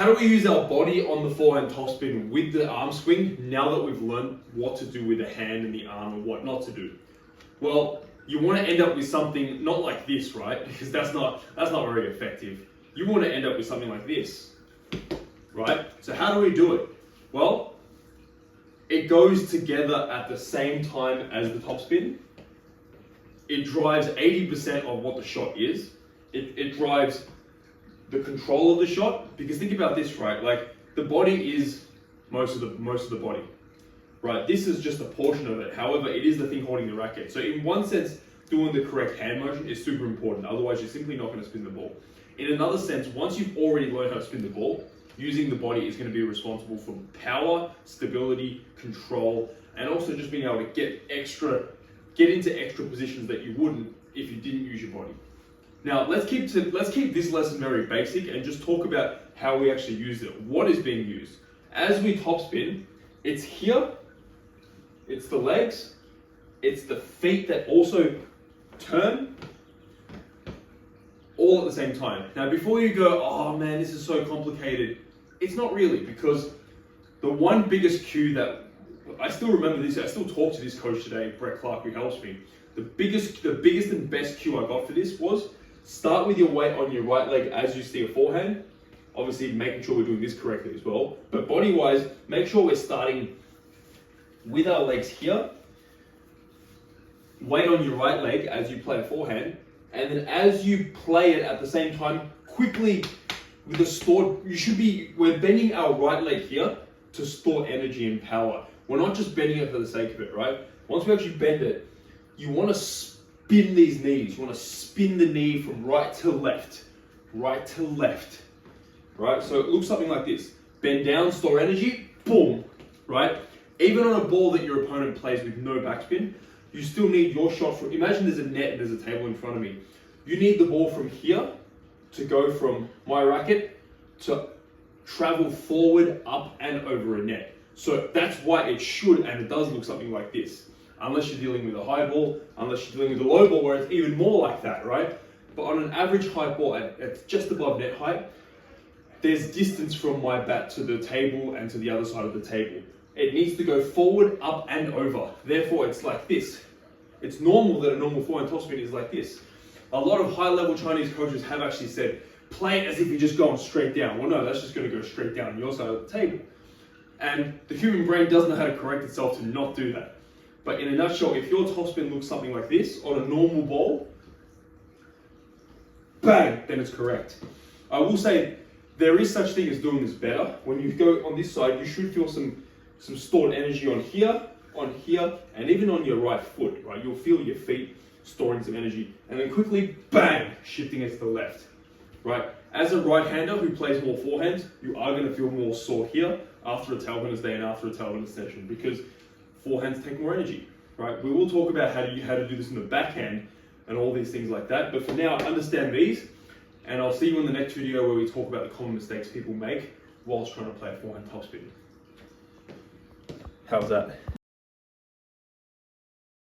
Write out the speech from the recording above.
how do we use our body on the forehand topspin with the arm swing now that we've learned what to do with the hand and the arm and what not to do? Well, you want to end up with something not like this, right? Because that's not very effective. You want to end up with something like this, right? So how do we do it? Well, it goes together at the same time as the topspin. It drives 80% of what the shot is. It drives the control of the shot, because think about this, right? Like, the body is most of the body, right? This is just a portion of it. However, it is the thing holding the racket. So in one sense, doing the correct hand motion is super important. Otherwise, you're simply not going to spin the ball. In another sense, once you've already learned how to spin the ball, using the body is going to be responsible for power, stability, control, and also just being able to get into extra positions that you wouldn't if you didn't use your body. Now, let's keep this lesson very basic and just talk about how we actually use it. What is being used? As we topspin, it's here, it's the legs, it's the feet that also turn, all at the same time. Now, before you go, oh man, this is so complicated, it's not really, because the one biggest cue that, I still remember this, I still talk to this coach today, Brett Clark, who helps me. The biggest and best cue I got for this was, start with your weight on your right leg as you see a forehand. Obviously, making sure we're doing this correctly as well. But body-wise, make sure we're starting with our legs here. Weight on your right leg as you play a forehand. And then as you play it at the same time, quickly with the stored, we're bending our right leg here to store energy and power. We're not just bending it for the sake of it, right? Once we actually bend it, you want to spin these knees. You want to spin the knee from right to left, right to left, right? So it looks something like this. Bend down, store energy, boom, right? Even on a ball that your opponent plays with no backspin, you still need your shot from, imagine there's a net and there's a table in front of me. You need the ball from here to go from my racket to travel forward, up and over a net. So that's why it should, and it does look something like this. Unless you're dealing with a high ball, unless you're dealing with a low ball where it's even more like that, right? But on an average high ball at just above net height, there's distance from my bat to the table and to the other side of the table. It needs to go forward, up and over. Therefore, it's like this. It's normal that a normal forehand topspin is like this. A lot of high-level Chinese coaches have actually said, play it as if you're just going straight down. Well, no, that's just going to go straight down your side of the table. And the human brain doesn't know how to correct itself to not do that. But in a nutshell, if your topspin looks something like this on a normal ball, bang, then it's correct. I will say there is such thing as doing this better. When you go on this side, you should feel some stored energy on here, and even on your right foot, right? You'll feel your feet storing some energy, and then quickly, bang, shifting it to the left, right? As a right-hander who plays more forehands, you are going to feel more sore here after a tailwinner's day and after a tailwinner's session, because forehands take more energy, right? We will talk about how to do this in the backhand and all these things like that. But for now, understand these, and I'll see you in the next video where we talk about the common mistakes people make whilst trying to play a forehand topspin. How's that?